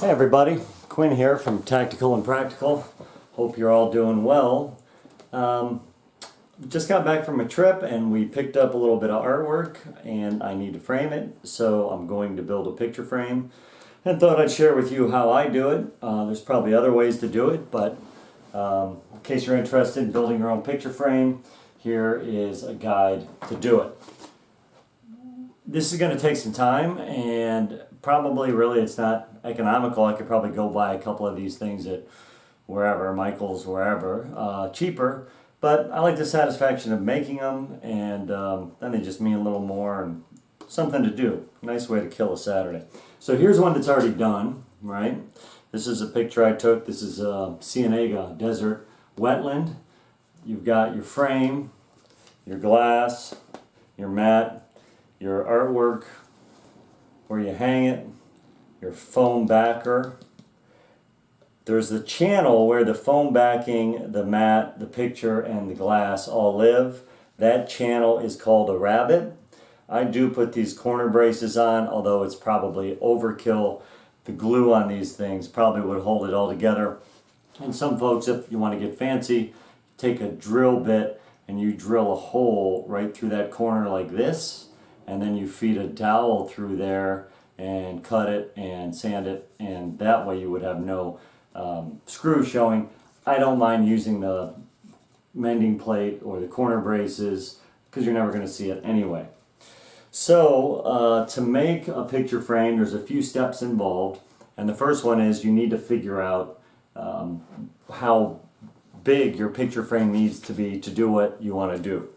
Hey everybody, Quinn here from Tactical and Practical. Hope you're all doing well. Just got back from a trip and we picked up a little bit of artwork and I need to frame it, so I'm going to build a picture frame and thought I'd share with you how I do it. There's probably other ways to do it, but in case you're interested in building your own picture frame, here is a guide to do it. This is going to take some time, and probably really it's not economical. I could probably go buy a couple of these things at wherever, Michael's, wherever, cheaper. But I like the satisfaction of making them, and then they just mean a little more and something to do. Nice way to kill a Saturday. So here's one that's already done, right? This is a picture I took. This is Cienega Desert Wetland. You've got your frame, your glass, your mat, your artwork, where you hang it, your foam backer. There's the channel where the foam backing, the mat, the picture, and the glass all live. That channel is called a rabbet. I do put these corner braces on, although it's probably overkill. The glue on these things probably would hold it all together. And some folks, if you want to get fancy, take a drill bit and you drill a hole right through that corner like this, and then you feed a dowel through there and cut it and sand it, and that way you would have no screw showing. I don't mind using the mending plate or the corner braces because you're never going to see it anyway. So to make a picture frame, there's a few steps involved, and the first one is you need to figure out how big your picture frame needs to be to do what you want to do.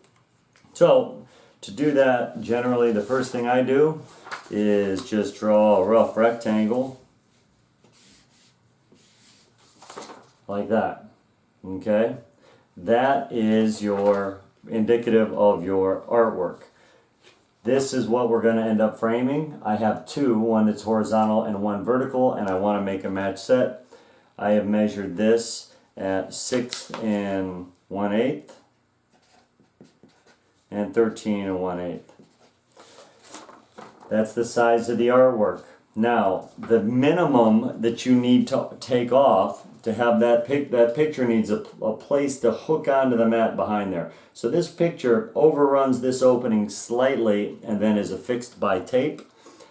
So to do that, generally the first thing I do is just draw a rough rectangle like that. Okay? That is your indicative of your artwork. This is what we're going to end up framing. I have two, one that's horizontal and one vertical, and I want to make a match set. I have measured this at 6 1/8 and 13 1/8. That's the size of the artwork. Now, the minimum that you need to take off to have that picture needs a place to hook onto the mat behind there. So this picture overruns this opening slightly and then is affixed by tape.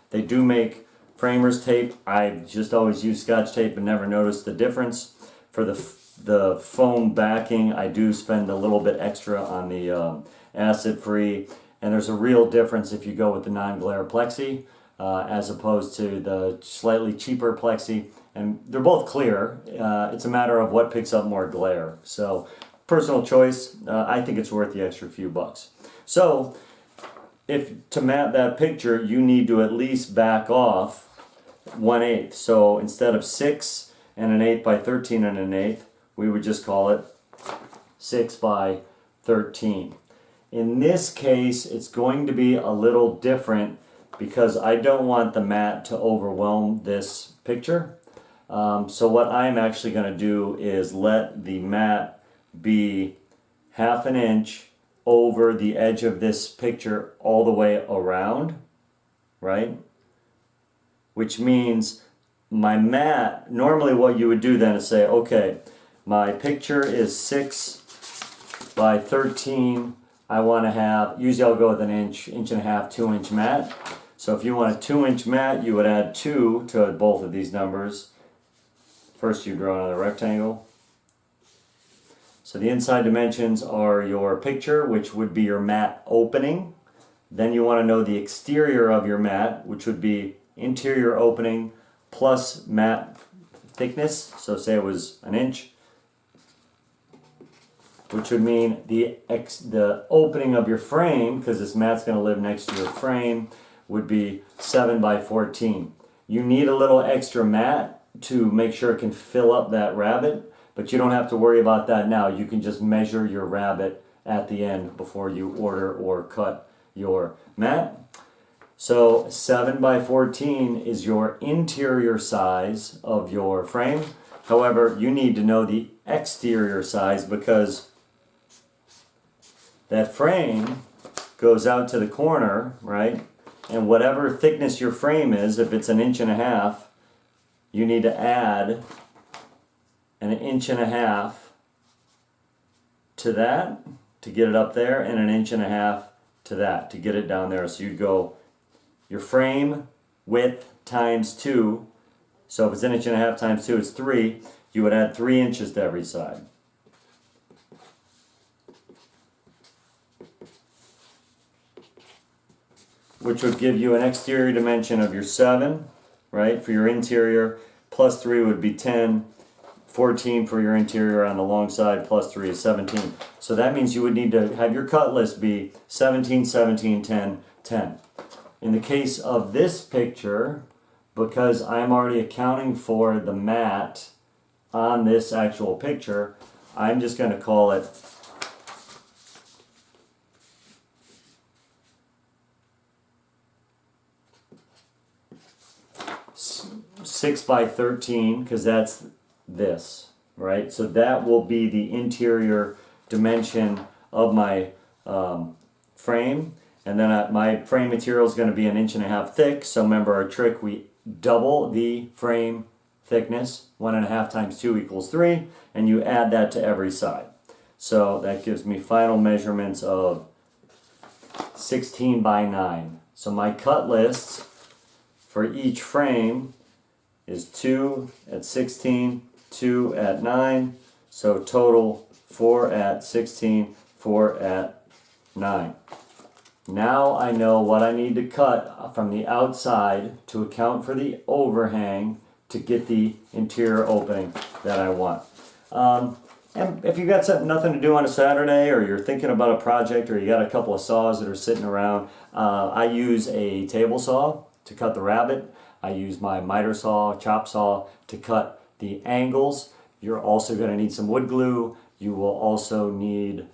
They do make framers tape. I've just always used Scotch tape and never noticed the difference. For the foam backing, I do spend a little bit extra on the acid-free, and there's a real difference if you go with the non-glare plexi as opposed to the slightly cheaper plexi, and they're both clear. It's a matter of what picks up more glare. So personal choice. I think it's worth the extra few bucks. So if to mat that picture, you need to at least back off 1/8. So instead of 6 1/8 by 13 1/8, we would just call it 6 by 13. In this case, it's going to be a little different because I don't want the mat to overwhelm this picture. So what I'm actually going to do is let the mat be 1/2 inch over the edge of this picture all the way around, right? Which means my mat, normally what you would do then is say, okay, my picture is 6 by 13. I want to have, usually I'll go with an inch, 1.5 inch, 2 inch mat. So if you want a 2 inch mat, you would add 2 to both of these numbers. First you draw another rectangle. So the inside dimensions are your picture, which would be your mat opening. Then you want to know the exterior of your mat, which would be interior opening plus mat thickness. So say it was an inch, which would mean the opening of your frame, because this mat's going to live next to your frame, would be 7 by 14. You need a little extra mat to make sure it can fill up that rabbet, but you don't have to worry about that now. You can just measure your rabbet at the end before you order or cut your mat. So 7 by 14 is your interior size of your frame. However, you need to know the exterior size because that frame goes out to the corner, right? And whatever thickness your frame is, if it's 1.5 inches, you need to add an 1.5 inches to that to get it up there, and an 1.5 inches to that to get it down there. So you'd go your frame width times 2. So if it's 1.5 inches times 2, it's 3. You would add 3 inches to every side. Which would give you an exterior dimension of your 7, right, for your interior, plus 3 would be 10, 14 for your interior on the long side, plus 3 is 17. So that means you would need to have your cut list be 17, 17, 10, 10. In the case of this picture, because I'm already accounting for the mat on this actual picture, I'm just going to call it 6 by 13, because that's this, right? So that will be the interior dimension of my frame. And then my frame material is going to be 1.5 inches thick. So remember our trick, we double the frame thickness. 1.5 times 2 equals 3. And you add that to every side. So that gives me final measurements of 16 by 9. So my cut list for each frame is 2 at 16, 2 at 9. So total 4 at 16, 4 at 9. Now I know what I need to cut from the outside to account for the overhang to get the interior opening that I want. And if you've got nothing to do on a Saturday, or you're thinking about a project, or you got a couple of saws that are sitting around, I use a table saw to cut the rabbet. I use my miter saw, chop saw to cut the angles. You're also going to need some wood glue. You will also need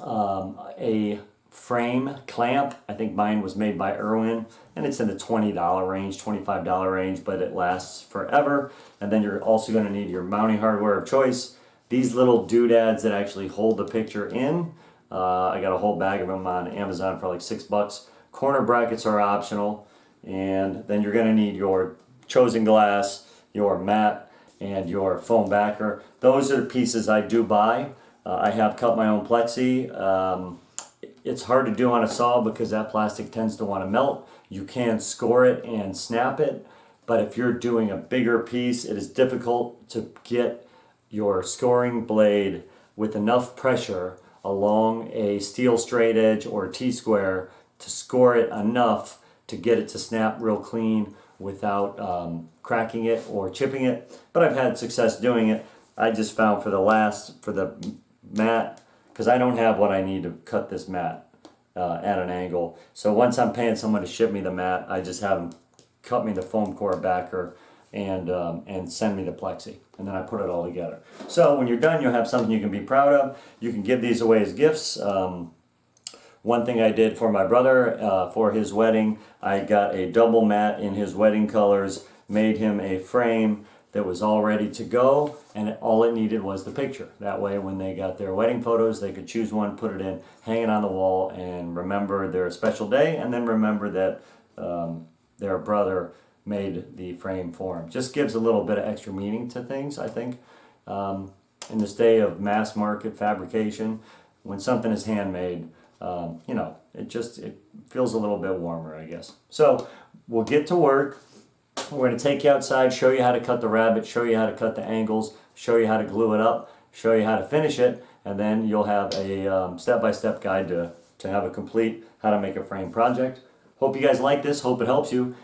a frame clamp. I think mine was made by Irwin, and it's in the $20 range, $25 range, but it lasts forever. And then you're also going to need your mounting hardware of choice. These little doodads that actually hold the picture in. I got a whole bag of them on Amazon for like $6. Corner brackets are optional. And then you're going to need your chosen glass, your mat, and your foam backer. Those are the pieces I do buy. I have cut my own plexi. It's hard to do on a saw because that plastic tends to want to melt. You can score it and snap it, but if you're doing a bigger piece, it is difficult to get your scoring blade with enough pressure along a steel straight edge or T-square to score it enough to get it to snap real clean without cracking it or chipping it. But I've had success doing it. I just found for the mat, because I don't have what I need to cut this mat at an angle. So once I'm paying someone to ship me the mat, I just have them cut me the foam core backer and send me the plexi. And then I put it all together. So when you're done, you'll have something you can be proud of. You can give these away as gifts. One thing I did for my brother for his wedding, I got a double mat in his wedding colors, made him a frame that was all ready to go, and all it needed was the picture. That way when they got their wedding photos, they could choose one, put it in, hang it on the wall, and remember their special day, and then remember that their brother made the frame for him. Just gives a little bit of extra meaning to things, I think. In this day of mass market fabrication, when something is handmade, you know, it feels a little bit warmer, I guess. So we'll get to work. We're going to take you outside, show you how to cut the rabbet, show you how to cut the angles, show you how to glue it up, show you how to finish it, and then you'll have a step-by-step guide to have a complete how to make a frame project. Hope you guys like this. Hope it helps you.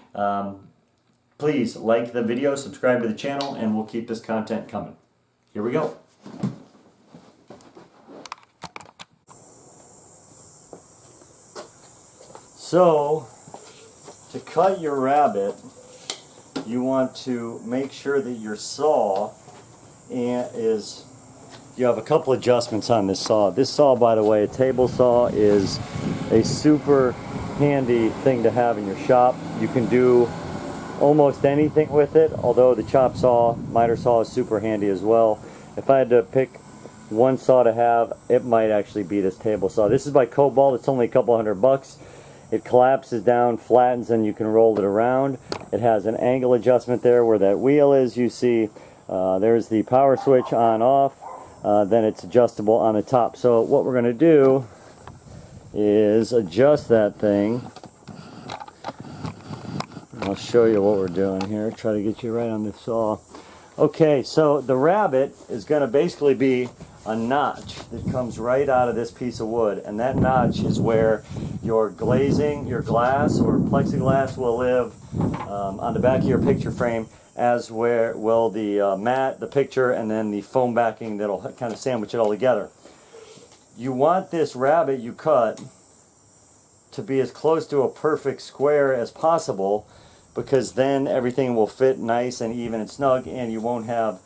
Please like the video, subscribe to the channel, and we'll keep this content coming. Here we go. So, to cut your rabbet, you want to make sure that your saw you have a couple adjustments on this saw. This saw, by the way, a table saw, is a super handy thing to have in your shop. You can do almost anything with it, although the chop saw, miter saw, is super handy as well. If I had to pick one saw to have, it might actually be this table saw. This is by Cobalt. It's only a couple $100. It collapses down, flattens, and you can roll it around. It has an angle adjustment there where that wheel is. You see there's the power switch on off. Then it's adjustable on the top. So what we're going to do is adjust that thing. I'll show you what we're doing here. Try to get you right on the saw. Okay, so the rabbet is going to basically be a notch that comes right out of this piece of wood, and that notch is where your glazing, your glass or plexiglass will live on the back of your picture frame, as where will the mat, the picture, and then the foam backing that'll kind of sandwich it all together. You want this rabbet you cut to be as close to a perfect square as possible, because then everything will fit nice and even and snug, and you won't have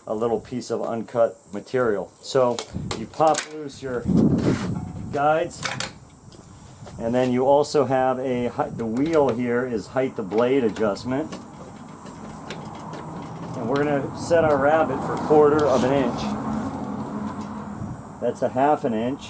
a little piece of uncut material. So you pop loose your guides, and then you also have the wheel here is height to blade adjustment, and we're going to set our rabbet for 1/4 of an inch. That's a 1/2 inch.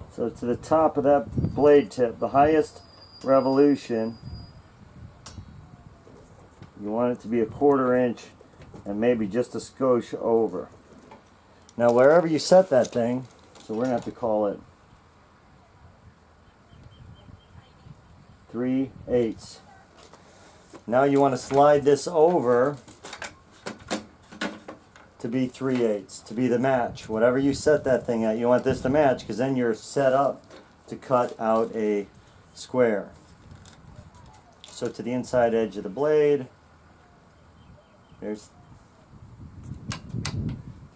So to the top of that blade tip, the highest revolution, you want it to be a 1/4 inch and maybe just a skosh over. Now wherever you set that thing, so we're going to have to call it 3/8. Now you want to slide this over to be 3/8, to be the match. Whatever you set that thing at, you want this to match, because then you're set up to cut out a square. So to the inside edge of the blade, there's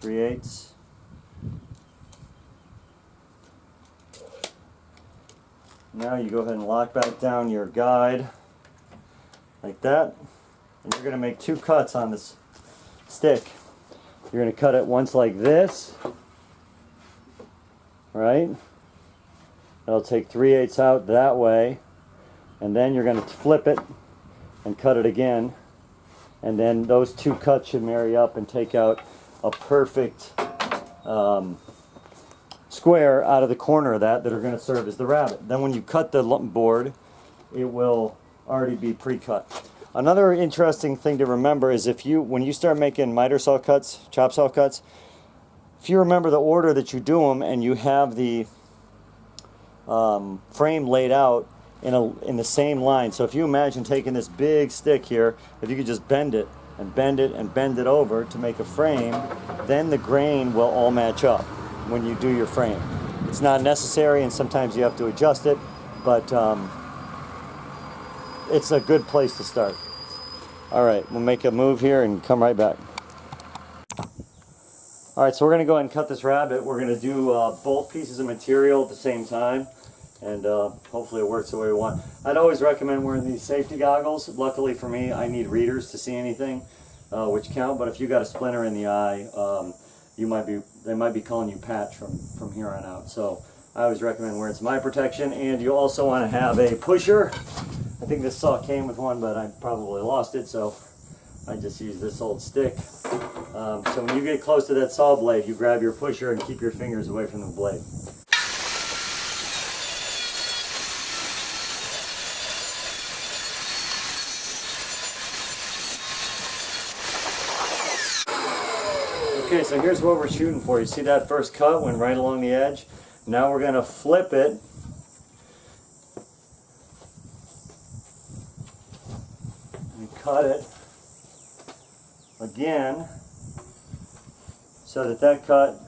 3/8. Now you go ahead and lock back down your guide like that, and you're going to make 2 cuts on this stick. You're going to cut it once like this, right? It'll take 3/8 out that way, and then you're going to flip it and cut it again, and then those 2 cuts should marry up and take out a perfect square out of the corner of that are going to serve as the rabbet. Then when you cut the board, it will already be pre-cut. Another interesting thing to remember is when you start making miter saw cuts, chop saw cuts, if you remember the order that you do them and you have the frame laid out in the same line. So if you imagine taking this big stick here, if you could just bend it and bend it and bend it over to make a frame, then the grain will all match up when you do your frame. It's not necessary, and sometimes you have to adjust it, but it's a good place to start. All right, we'll make a move here and come right back. All right, so we're going to go ahead and cut this rabbet. We're going to do both pieces of material at the same time, and hopefully it works the way we want. I'd always recommend wearing these safety goggles. Luckily for me, I need readers to see anything, which count, but if you got a splinter in the eye, they might be calling you Patch from here on out. So I always recommend wearing some eye protection, and you also want to have a pusher. I think this saw came with one, but I probably lost it, so I just use this old stick. So when you get close to that saw blade, you grab your pusher and keep your fingers away from the blade. Okay, so here's what we're shooting for. You see that first cut went right along the edge? Now we're going to flip it and cut it again so that that cut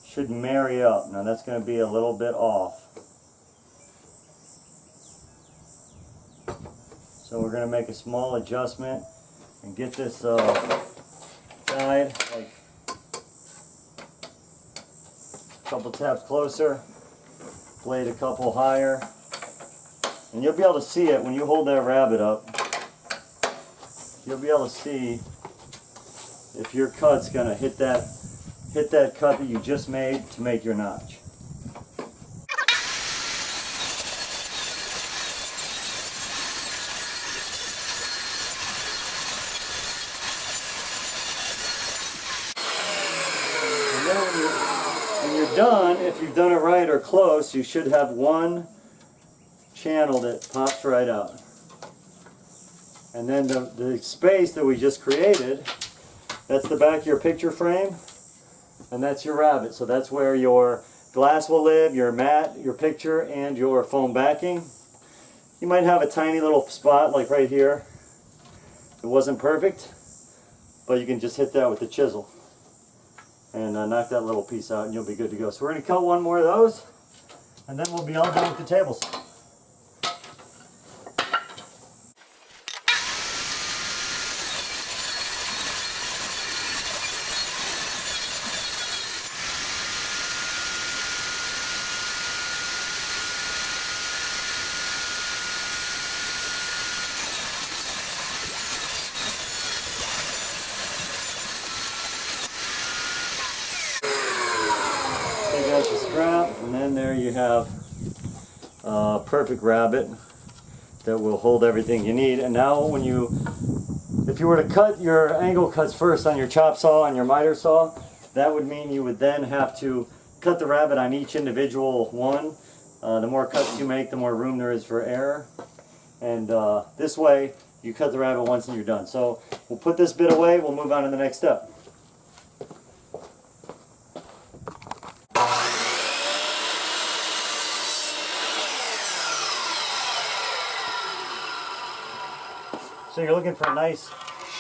should marry up. Now that's going to be a little bit off. So we're going to make a small adjustment and get this guide like a couple taps closer, blade a couple higher, and you'll be able to see it when you hold that rabbet up. You'll be able to see if your cut's gonna hit that cut that you just made to make your notch. you've done, if you've done it right or close, you should have one channel that pops right out. And then the space that we just created, that's the back of your picture frame, and that's your rabbet. So that's where your glass will live, your mat, your picture, and your foam backing. You might have a tiny little spot like right here. It wasn't perfect, but you can just hit that with the chisel and knock that little piece out and you'll be good to go. So we're going to cut one more of those, and then we'll be all done with the tables. Take out your strap, and then there you have a perfect rabbet that will hold everything you need. And now if you were to cut your angle cuts first on your chop saw and your miter saw, that would mean you would then have to cut the rabbet on each individual one. The more cuts you make, the more room there is for error. And this way, you cut the rabbet once and you're done. So we'll put this bit away, we'll move on to the next step. So you're looking for a nice,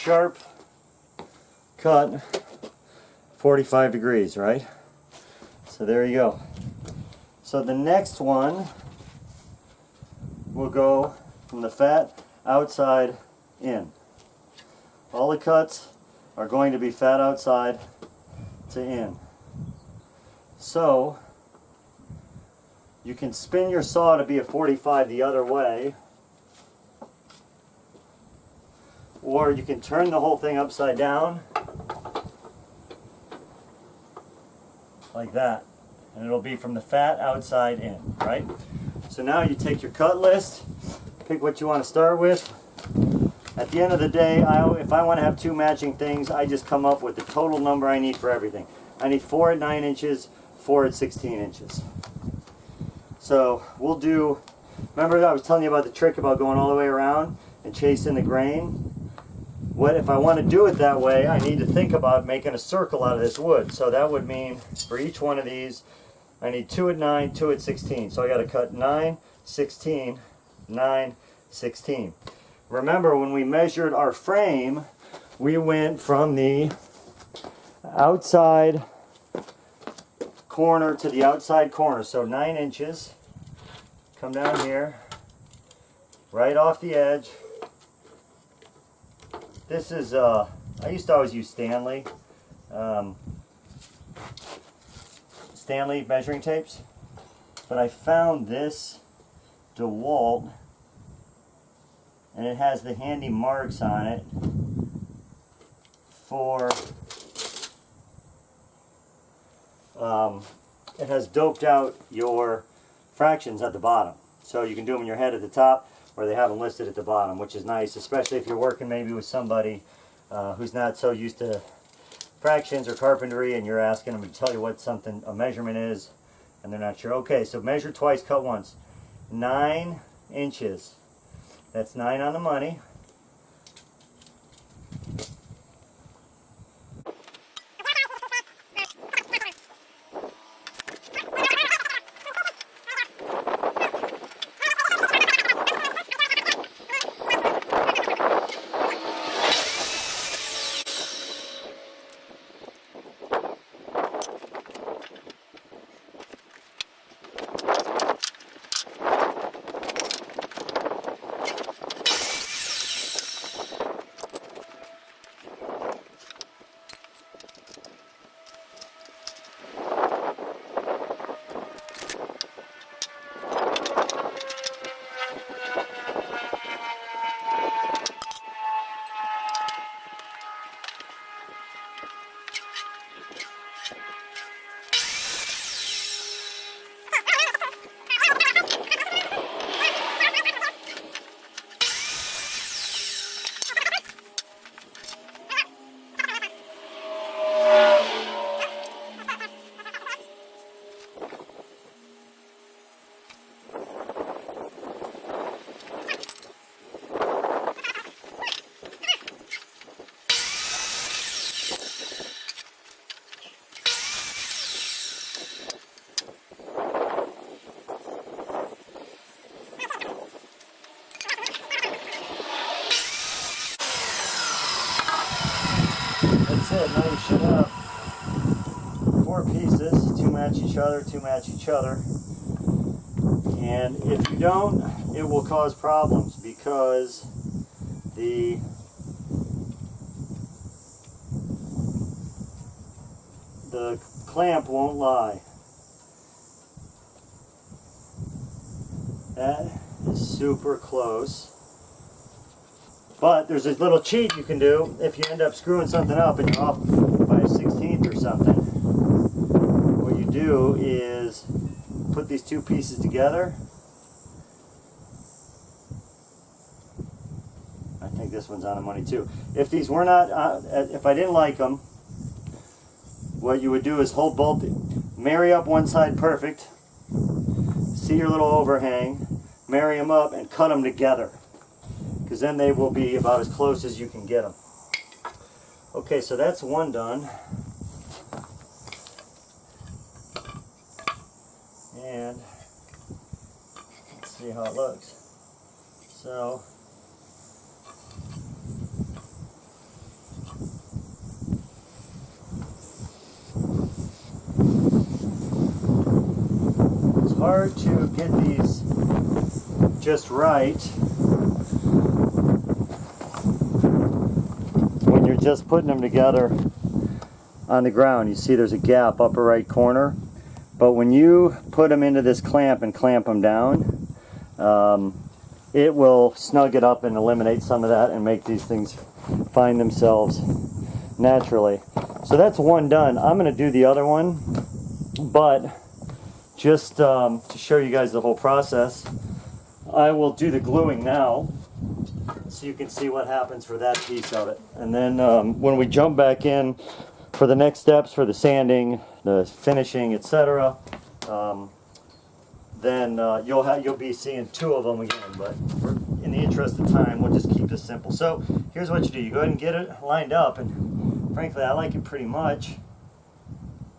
sharp cut, 45 degrees, right? So there you go. So the next one will go from the fat outside in. All the cuts are going to be fat outside to in. So you can spin your saw to be a 45 the other way, or you can turn the whole thing upside down like that, and it'll be from the fat outside in, right? So now you take your cut list, pick what you want to start with. At the end of the day, if I want to have two matching things, I just come up with the total number I need for everything. I need 4 at 9 inches, 4 at 16 inches. So we'll do, remember I was telling you about the trick about going all the way around and chasing the grain? What if I want to do it that way, I need to think about making a circle out of this wood. So that would mean for each one of these, I need 2 at 9, 2 at 16. So I got to cut 9, 16, 9, 16. Remember when we measured our frame, we went from the outside corner to the outside corner. So 9 inches, come down here, right off the edge. This is, I used to always use Stanley measuring tapes, but I found this DeWalt, and it has the handy marks on it for, it has doped out your fractions at the bottom. So you can do them in your head at the top, or they have them listed at the bottom, which is nice, especially if you're working maybe with somebody who's not so used to fractions or carpentry, and you're asking them to tell you what a measurement is, and they're not sure. Okay, so measure twice, cut once. 9 inches. That's 9 on the money. that's it. Now you should have 4 pieces, 2 match each other, 2 match each other. And if you don't, it will cause problems because the clamp won't lie. That is super close. But there's this little cheat you can do if you end up screwing something up and you're off by a 16th or something. What you do is put these 2 pieces together. I think this one's on the money too. If these were not, if I didn't like them, what you would do is hold both, marry up one side perfect, see your little overhang, marry them up and cut them together. Because then they will be about as close as you can get them. Okay, so that's one done. And let's see how it looks. So it's hard to get these just right when you're just putting them together on the ground. You see there's a gap upper right corner, but when you put them into this clamp and clamp them down, it will snug it up and eliminate some of that and make these things find themselves naturally. So that's one done. I'm going to do the other one, but just to show you guys the whole process, I will do the gluing now so you can see what happens for that piece of it. And then when we jump back in for the next steps, for the sanding, the finishing, etc., then you'll be seeing 2 of them again. But in the interest of time, we'll just keep this simple. So here's what you do. You go ahead and get it lined up, and frankly, I like it pretty much.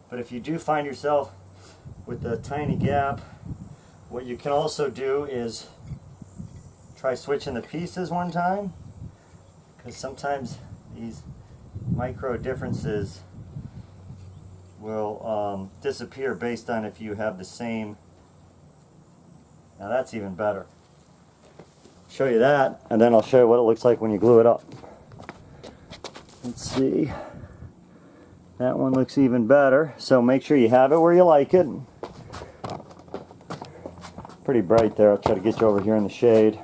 But if you do find yourself with a tiny gap, what you can also do is try switching the pieces one time, because sometimes these micro differences will disappear based on if you have the same. Now that's even better. Show you that, and then I'll show you what it looks like when you glue it up. Let's see. That one looks even better, so make sure you have it where you like it. Pretty bright there. I'll try to get you over here in the shade.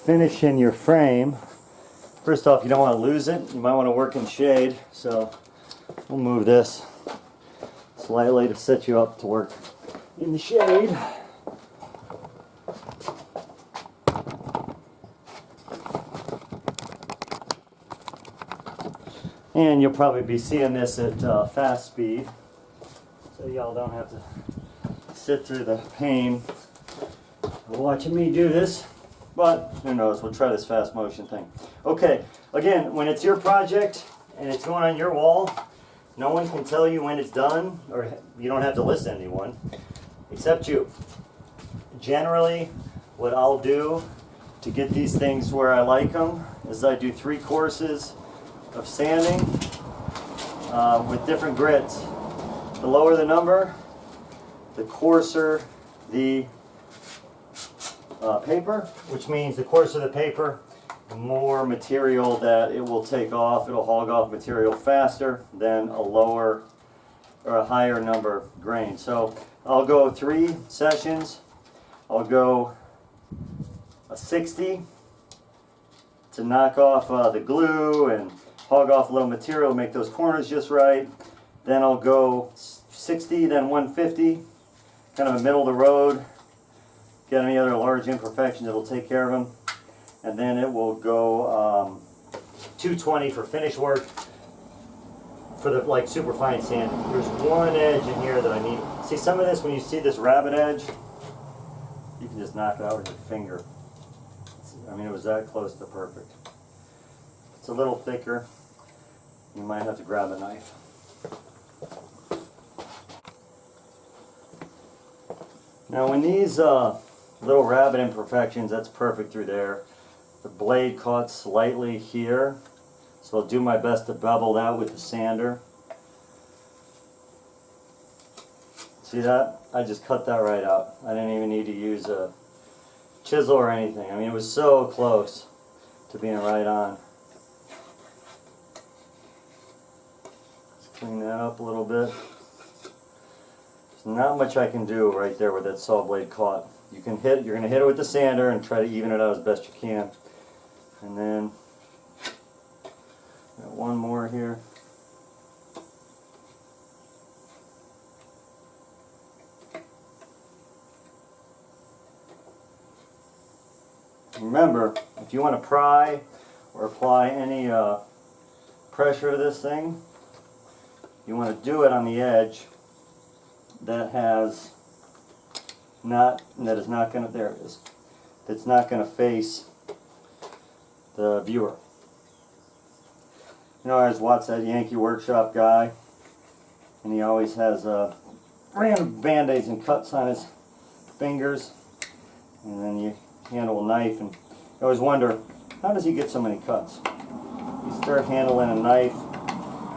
Finishing your frame. First off, you don't want to lose it. You might want to work in shade, so we'll move this slightly to set you up to work in the shade. And you'll probably be seeing this at fast speed, so y'all don't have to sit through the pain of watching me do this. But who knows, we'll try this fast motion thing. Okay, again, when it's your project and it's going on your wall, no one can tell you when it's done, or you don't have to listen to anyone, except you. Generally, what I'll do to get these things where I like them is I do 3 courses of sanding with different grits. The lower the number, the coarser the paper, which means the coarser the paper, the more material that it will take off. It'll hog off material faster than a lower or a higher number grain. So I'll go 3 sessions. I'll go a 60 to knock off the glue and hog off a little material, make those corners just right. Then I'll go 60, then 150, kind of a middle of the road. Get any other large imperfections, it'll take care of them. And then it will go 220 for finish work for the like super fine sand. There's one edge in here that I need. See some of this, when you see this rabbit edge, you can just knock it out with your finger. I mean, it was that close to perfect. It's a little thicker. You might have to grab a knife. Now when these little rabbit imperfections, that's perfect through there. The blade caught slightly here, so I'll do my best to bevel that with the sander. See that? I just cut that right out. I didn't even need to use a chisel or anything. I mean, it was so close to being right on. Let's clean that up a little bit. There's not much I can do right there where that saw blade caught. You're going to hit it with the sander and try to even it out as best you can. And then got one more here. Remember, if you want to pry or apply any pressure to this thing, you want to do it on the edge that is not going to, there it is, that's not going to face the viewer. You know, I always watch that Yankee Workshop guy, and he always has random band-aids and cuts on his fingers, and then you handle a knife, and you always wonder, how does he get so many cuts? You start handling a knife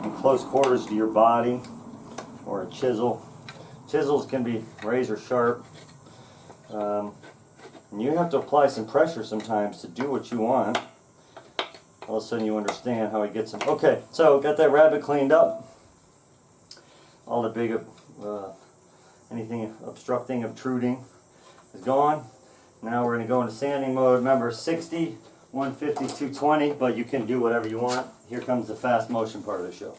in close quarters to your body, or a chisel. Chisels can be razor sharp. And you have to apply some pressure sometimes to do what you want. All of a sudden you understand how he gets them. Okay, so got that rabbit cleaned up. All the big, anything obstructing, obtruding is gone. Now we're going to go into sanding mode. Remember, 60, 150, 220, but you can do whatever you want. Here comes the fast motion part of the show.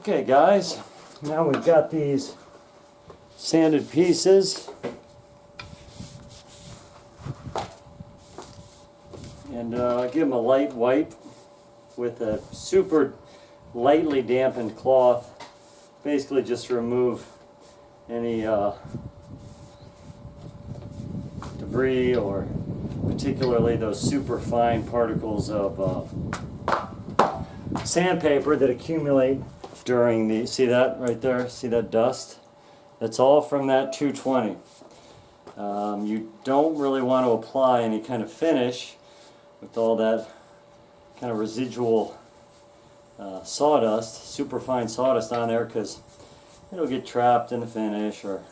Okay guys, now we've got these sanded pieces, and give them a light wipe with a super lightly dampened cloth, basically just to remove any debris, or particularly those super fine particles of sandpaper that accumulate during the, see that right there, see that dust? That's all from that 220. You don't really want to apply any kind of finish with all that kind of residual sawdust, super fine sawdust on there, because it'll get trapped in the finish, or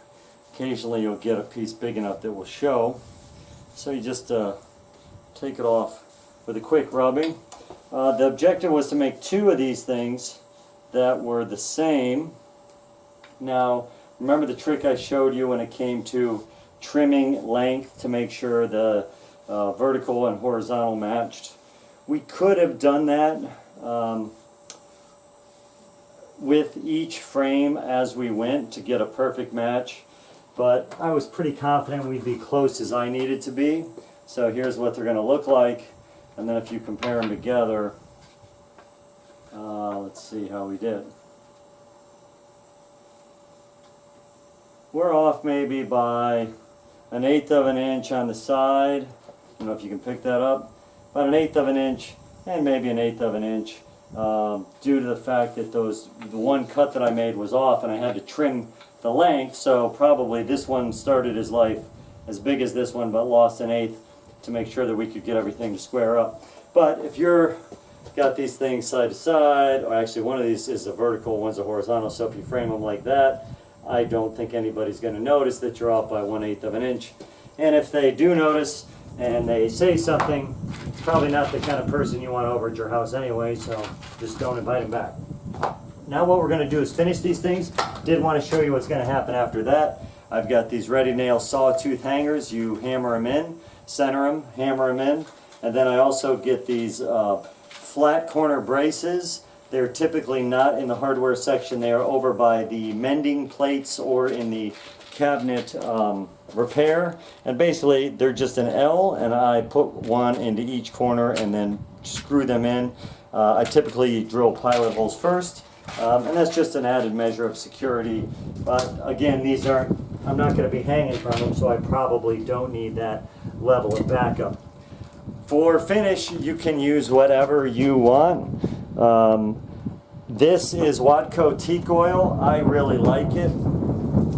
occasionally you'll get a piece big enough that will show. So you just take it off with a quick rubbing. The objective was to make 2 of these things that were the same. Now, remember the trick I showed you when it came to trimming length to make sure the vertical and horizontal matched? We could have done that with each frame as we went to get a perfect match, but I was pretty confident we'd be close as I needed to be. So here's what they're going to look like, and then if you compare them together, let's see how we did. We're off maybe by 1/8 of an inch on the side. I don't know if you can pick that up. About 1/8 of an inch, and maybe 1/8 of an inch, due to the fact that the one cut that I made was off, and I had to trim the length. So probably this one started his life as big as this one, but lost 1/8 to make sure that we could get everything to square up. But if you're got these things side to side, or actually one of these is a vertical, one's a horizontal, so if you frame them like that, I don't think anybody's going to notice that you're off by 1/8 of an inch. And if they do notice and they say something, it's probably not the kind of person you want over at your house anyway, so just don't invite them back. Now what we're going to do is finish these things. Did want to show you what's going to happen after that. I've got these ready nail sawtooth hangers. You hammer them in, center them, hammer them in, and then I also get these flat corner braces. They're typically not in the hardware section. They are over by the mending plates or in the cabinet repair. And basically they're just an L, and I put one into each corner and then screw them in. I typically drill pilot holes first, and that's just an added measure of security. But again, these aren't, I'm not going to be hanging from them, so I probably don't need that level of backup. For finish, you can use whatever you want. This is Watco teak oil. I really like it.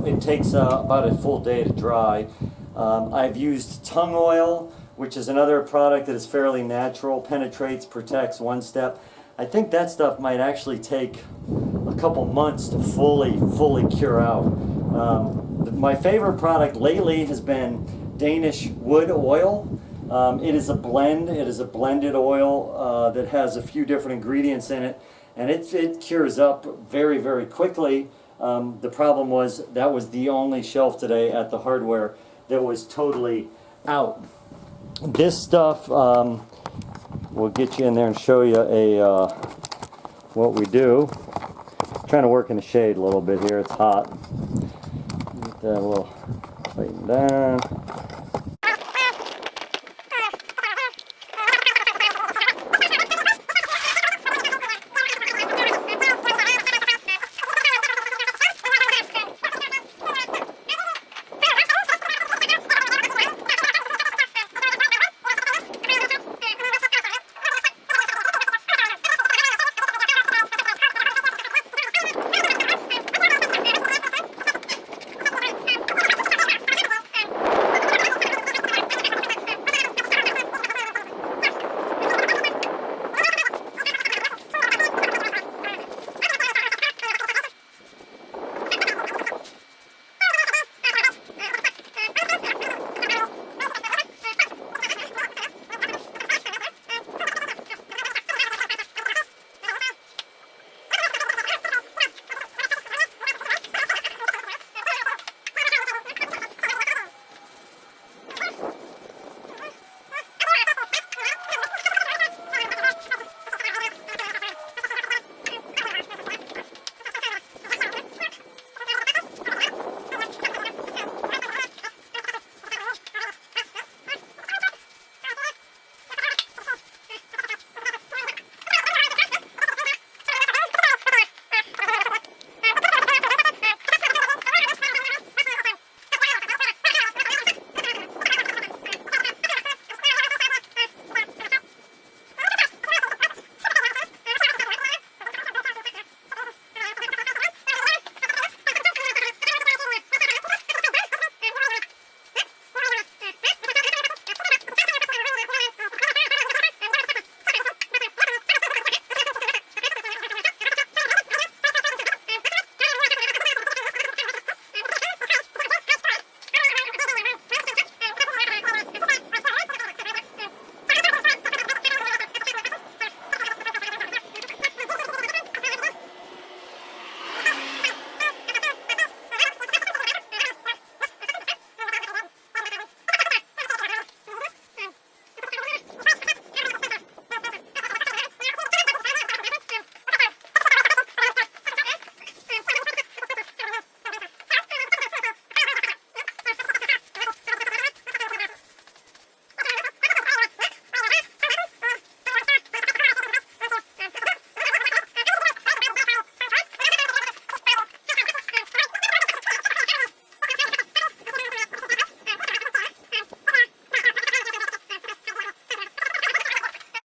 It takes about a full day to dry. I've used tung oil, which is another product that is fairly natural, penetrates, protects, one step. I think that stuff might actually take a couple months to fully cure out. My favorite product lately has been Danish wood oil. It is a blend. It is a blended oil that has a few different ingredients in it, and it cures up very, very quickly. The problem was that was the only shelf today at the hardware that was totally out. This stuff, we'll get you in there and show you what we do. I'm trying to work in the shade a little bit here. It's hot. Get that a little tighten down.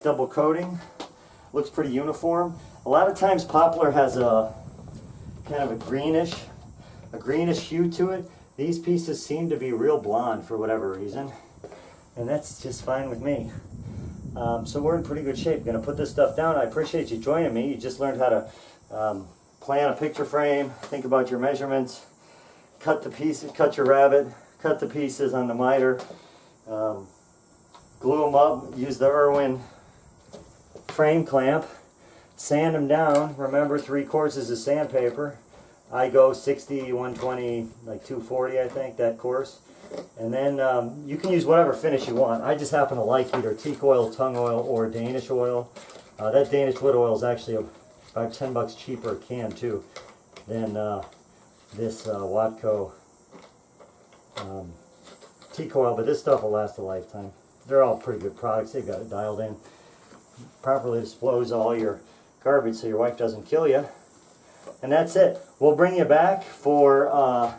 Double coating. Looks pretty uniform. A lot of times poplar has a kind of a greenish hue to it. These pieces seem to be real blonde for whatever reason, and that's just fine with me. So we're in pretty good shape. Gonna put this stuff down. I appreciate you joining me. You just learned how to plan a picture frame, think about your measurements, cut the pieces, cut your rabbet, cut the pieces on the miter, glue them up, use the Irwin frame clamp, sand them down. Remember, 3 courses of sandpaper. I go 60, 120, like 240, I think, that course. And then you can use whatever finish you want. I just happen to like either teak oil, tung oil, or Danish oil. That Danish wood oil is actually about $10 cheaper a can too than this Watco teak oil, but this stuff will last a lifetime. They're all pretty good products. They've got it dialed in. Properly dispose all your garbage so your wife doesn't kill you. And that's it. We'll bring you back for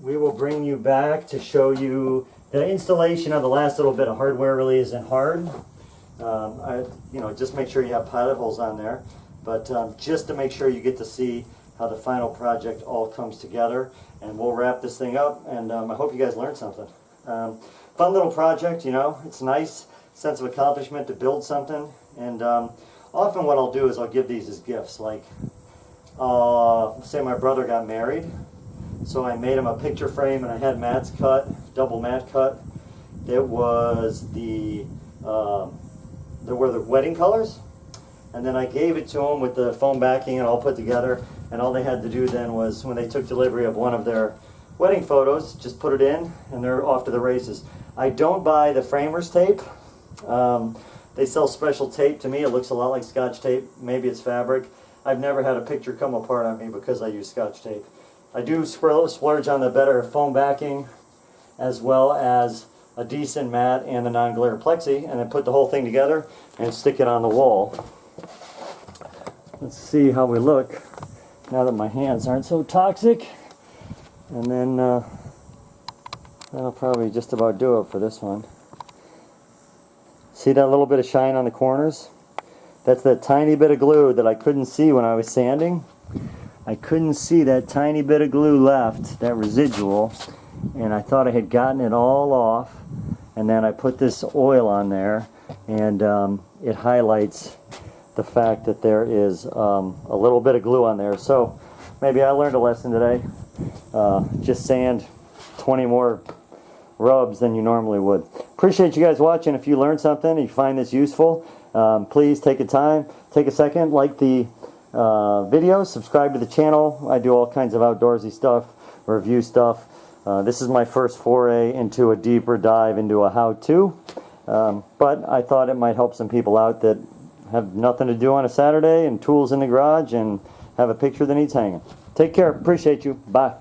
we will bring you back to show you the installation of the last little bit of hardware. Really isn't hard. Just make sure you have pilot holes on there, but just to make sure you get to see how the final project all comes together. And we'll wrap this thing up, and I hope you guys learned something. Fun little project, you know. It's a nice sense of accomplishment to build something, and often what I'll do is I'll give these as gifts. Like, say my brother got married, so I made him a picture frame, and I had mats cut, double mat cut. It was there were the wedding colors, and then I gave it to him with the foam backing and all put together, and all they had to do then was, when they took delivery of one of their wedding photos, just put it in, and they're off to the races. I don't buy the framers tape. They sell special tape. To me, it looks a lot like Scotch tape. Maybe it's fabric. I've never had a picture come apart on me because I use Scotch tape. I do splurge on the better foam backing, as well as a decent mat and a non-glare plexi, and then put the whole thing together and stick it on the wall. Let's see how we look now that my hands aren't so toxic. And then that'll probably just about do it for this one. See that little bit of shine on the corners? That's that tiny bit of glue that I couldn't see when I was sanding. I couldn't see that tiny bit of glue left, that residual, and I thought I had gotten it all off. And then I put this oil on there, and it highlights the fact that there is a little bit of glue on there. So maybe I learned a lesson today. Just sand 20 more rubs than you normally would. Appreciate you guys watching. If you learned something, if you find this useful, please take a second, like the video, subscribe to the channel. I do all kinds of outdoorsy stuff, review stuff. This is my first foray into a deeper dive into a how-to, but I thought it might help some people out that have nothing to do on a Saturday and tools in the garage and have a picture that needs hanging. Take care. Appreciate you. Bye.